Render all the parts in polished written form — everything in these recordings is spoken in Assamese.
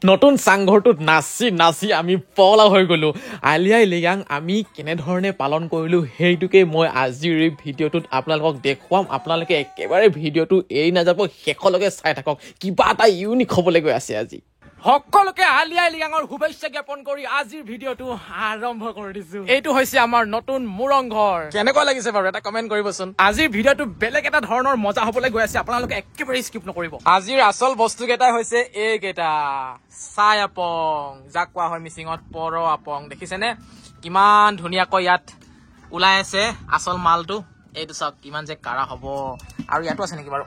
নতুন চাংঘৰটোত নাচি নাচি আমি পগলা হৈ গ'লো আলি আই লৃগাং আমি কেনেধৰণে পালন কৰিলোঁ সেইটোকে মই আজিৰ এই ভিডিঅ'টোত আপোনালোকক দেখুৱাম আপোনালোকে একেবাৰে ভিডিঅ'টো এৰি নাযাব শেষলৈকে চাই থাকক কিবা এটা ইউনিক হ'বলৈ গৈ আছে আজি সকলোকে আলি আই লৃগাঙৰ শুভেচ্ছা জ্ঞাপন কৰি আজিৰ ভিডিঅ'টো আৰম্ভ কৰি দিছো এইটো হৈছে আমাৰ নতুন মুৰংঘৰ কেনেকুৱা লাগিছে বাৰু এটা কমেণ্ট কৰিবচোন আজিৰ ভিডিঅ'টো বেলেগ এটা ধৰণৰ মজা হ'বলৈ গৈ আছে আপোনালোকে একেবাৰে স্কিপ নকৰিব আজিৰ আচল বস্তুকেইটা হৈছে এইকেইটা চাই আপং যাক কোৱা হয় মিচিঙত পৰ আপং দেখিছেনে কিমান ধুনীয়াকৈ ইয়াত ওলাই আছে আচল মালটো এইটো চাওক কিমান যে কাৰা হ'ব আৰু ইয়াতো আছে নেকি বাৰু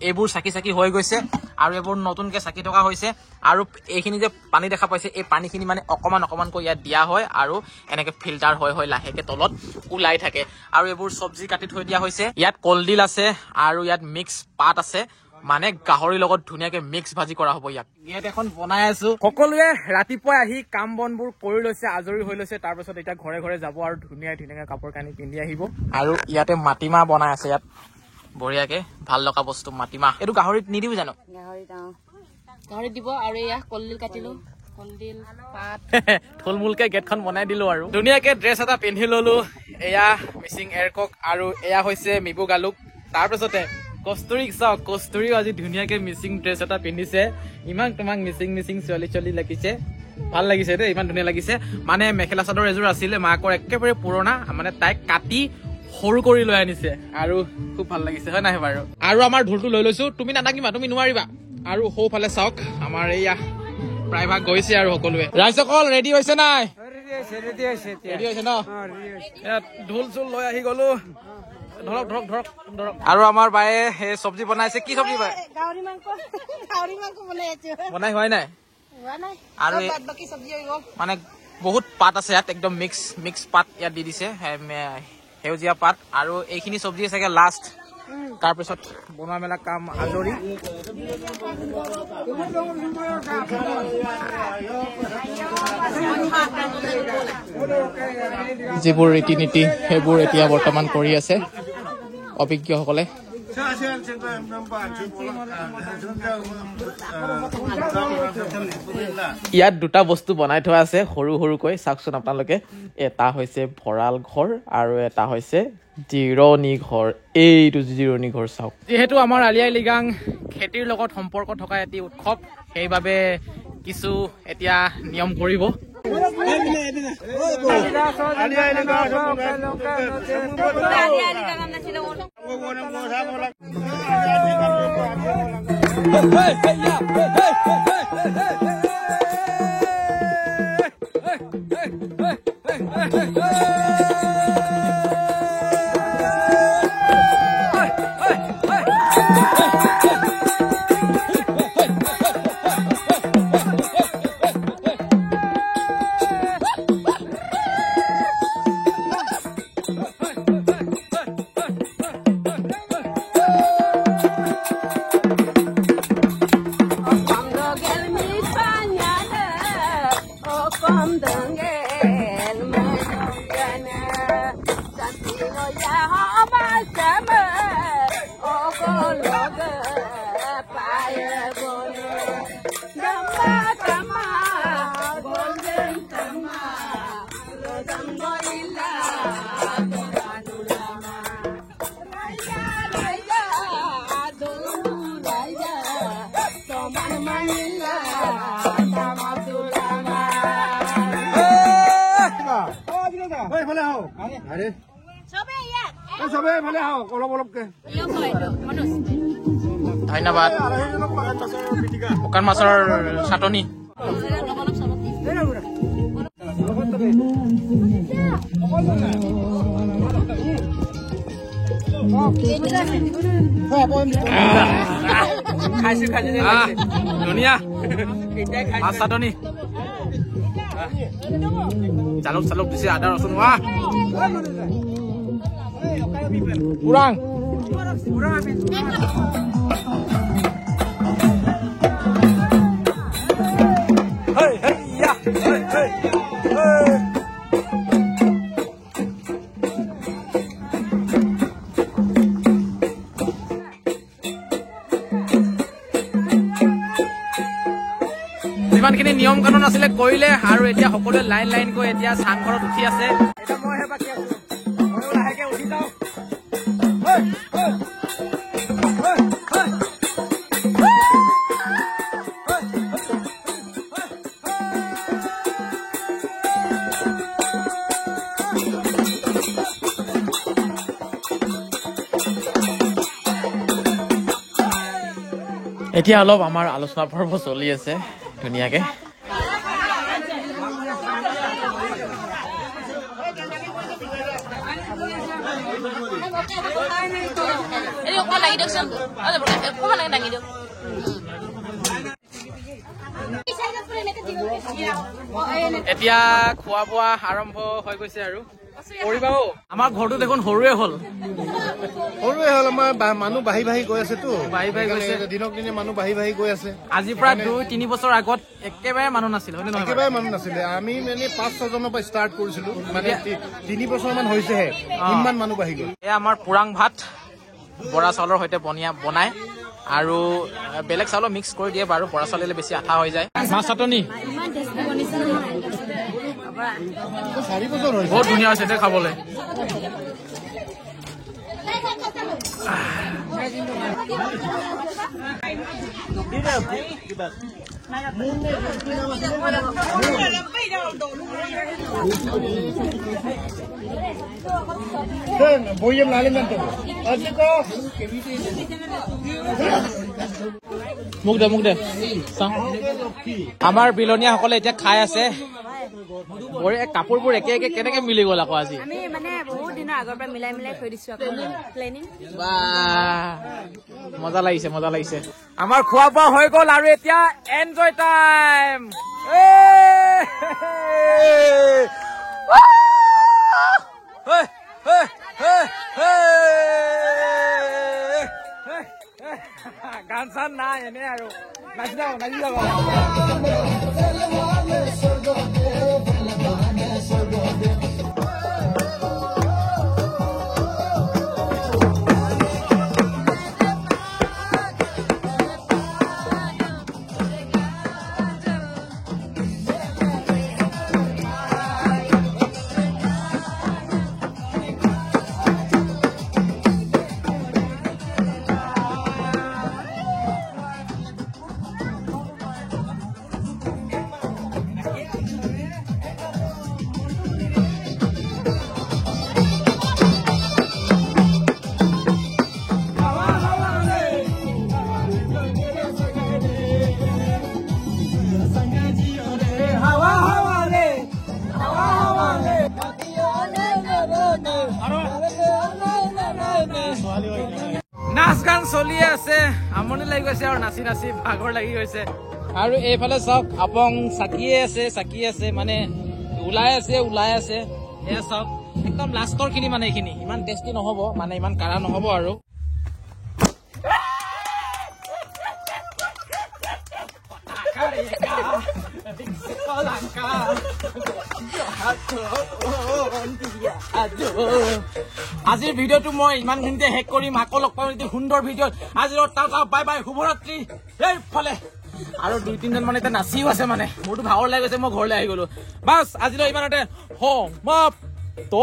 এইবোৰ চাকি চাকি হৈ গৈছে আৰু এইবোৰ নতুনকে চাকি থকা হৈছে আৰু এইখিনি যে পানী দেখা পাইছে এই পানীখিনি মানে অকমান অকমানকৈ ইয়াত দিয়া হয় আৰু এনেকে ফিল্টাৰ হৈ লাহেকে তলত ওলাই থাকে আৰু এইবোৰ চব্জি কাটি থৈ দিয়া হৈছে ইয়াত কলডিল আছে আৰু ইয়াত মিক্স পাত আছে মানে গাহৰিৰ লগত ধুনীয়াকে মিক্স ভাজি কৰা হ'ব ইয়াত এখন বনাই আছো সকলোৱে ৰাতিপুৱাই আহি কাম বনবোৰ কৰি লৈছে আজৰি হৈ লৈছে তাৰপিছত এতিয়া ঘৰে ঘৰে যাব আৰু ধুনীয়াকে কাপোৰ কানি পিন্ধি আহিব আৰু ইয়াতে মাটিমাহ বনাই আছে ইয়াত বঢ়িয়াকে ভাল লগা বস্তু মাটিমাহ এইটো গাহৰিত নিদিব জানো গাহৰিত দিব আৰু এয়া কলডিল কাটিলো কলডিল পাত থুলমূলকে গেটখন বনাই দিলো আৰু ধুনীয়াকে ড্ৰেছ এটা পিন্ধি ললো এয়া মিচিং এৰকক আৰু এয়া হৈছে মিবু গালুক তাৰপিছতে কস্তুৰীক চাওক কস্তুৰীও আজি ধুনীয়াকে মিচিং ড্ৰেছ এটা পিন্ধিছে ইমান তোমাক মিচিং ছোৱালী লাগিছে ভাল লাগিছে দেই ইমান ধুনীয়া লাগিছে মানে মেখেলা চাদৰ এযোৰ আছিলে মাকৰ একেবাৰে পুৰণা মানে তাইক কাটি সৰু কৰি লৈ আনিছে আৰু খুব ভাল লাগিছে হয় নাই বাৰু আৰু আমাৰ ঢোলটো লৈ লৈছো তুমি নাথাকিবা তুমি নোৱাৰিবা আৰু সৌফালে চাওক আমাৰ এয়া প্ৰায়ভাগ গৈছে আৰু সকলোৱে ৰাইজসকল ৰেডি হৈছে নাই ৰেডি হৈছে ন ঢোল চোল লৈ আহি গলো ধৰক আৰু আমাৰ বায়ে চব্জি বনাইছে কি চব্জি বাই বনাই হোৱাই নাই আৰু মানে বহুত পাত আছে ইয়াত একদম মিক্স পাত ইয়াত দি দিছে সেউজীয়া পাত আৰু এইখিনি চব্জি চাগে লাষ্ট তাৰপিছত বনোৱা মেলা কাম আজৰি যিবোৰ ৰীতি নীতি সেইবোৰ এতিয়া বৰ্তমান কৰি আছে অভিজ্ঞসকলে ইয়াত দুটা বস্তু বনাই থোৱা আছে সৰু সৰুকৈ চাওকচোন আপোনালোকে এটা হৈছে ভঁৰাল ঘৰ আৰু এটা হৈছে জিৰণি ঘৰ এইটো জিৰণি ঘৰ চাওক যিহেতু আমাৰ আলি আই লৃগাং খেতিৰ লগত সম্পৰ্ক থকা এটি উৎসৱ সেইবাবে কিছু এতিয়া নিয়ম কৰিব ধন্যবাদ শুকান মাছৰ চাটনি ধুনীয়া মাছ চাটনি জালুক দিছে আদা ৰচুন পুৰাং যিমানখিনি নিয়ম কানুন আছিলে কৰিলে আৰু এতিয়া সকলোৱে লাইন লাইন কৈ এতিয়া চাংঘৰত উঠি আছে এতিয়া মইহে বাকী আছো ময়ো লাহেকে উঠি যাওঁ এতিয়া অলপ আমাৰ আলোচনা পৰ্ব চলি আছে ধুনীয়াকে এতিয়া খোৱা বোৱা আৰম্ভ হৈ গৈছে আৰু কৰিবাও আমাৰ ঘৰটো দেখোন সৰুৱে হ'ল আমাৰ মানুহ বাঢ়ি বাঢ়ি গৈ আছে তো বাঢ়ি বাঢ়ি গৈছে দিনক দিনে মানুহ বাঢ়ি বাঢ়ি গৈ আছে আজিৰ পৰা 2-3 বছৰ আগত একেবাৰে মানুহ নাছিলে হয়নে নহয় একেবাৰে মানুহ নাছিলে আমি মানে 5-6 জনৰ পৰা ষ্টাৰ্ট কৰিছিলো মানে 3 বছৰ মান হৈছেহে ইমান মানুহ বাঢ়ি গ'ল এয়া আমাৰ পুৰাং ভাত বৰা চাউলৰ সৈতে বনাই আৰু বেলেগ চাউলৰ মিক্স কৰি দিয়ে বাৰু বৰা চাউল বেছি আঠা হৈ যায় মাছ চাটনি বহুত ধুনীয়া হৈছে দে খাবলৈ বইয়েম লালিমান তো মোক দে আমাৰ বিলনীয়াসকলে এতিয়া খাই আছে কাপোৰবোৰ একে একে কেনেকে মিলি গ'ল আকৌ আজি আমি মানে বহুত দিনৰ আগৰ পৰা মিলাই থৈ দিছো আকৌ প্লেনিং মজা লাগিছে আমাৰ খোৱা বোৱা হৈ গ'ল আৰু এতিয়া এনজয় টাইম গান চান নাই এনে আৰু নাচি যাব নাচ গান চলি আছে আমনি লাগি গৈছে আৰু নাচি নাচি ভাগৰ লাগি গৈছে আৰু এইফালে চাওক আপং চাকি আছে মানে ওলাই আছে এয়া চাওক একদম লাষ্টৰ খিনি মানে এইখিনি ইমান টেষ্টি নহব মানে ইমান কাঢ়া নহব আৰু আজিৰ ভিডিঅ'টো মই ইমানখিনিতে শেষ কৰিম আকৌ লগ পাম এটি সুন্দৰ ভিডিঅ'ত আজিৰ টাটা বাই বাই শুভৰাত্ৰি এইফালে আৰু 2-3 জন মানে এতিয়া নাচিও আছে মানে মোৰতো ভাগৰ লাগি গৈছে মই ঘৰলৈ আহি গলো বাছ আজিলৈ ইমানতে সমাপ্ত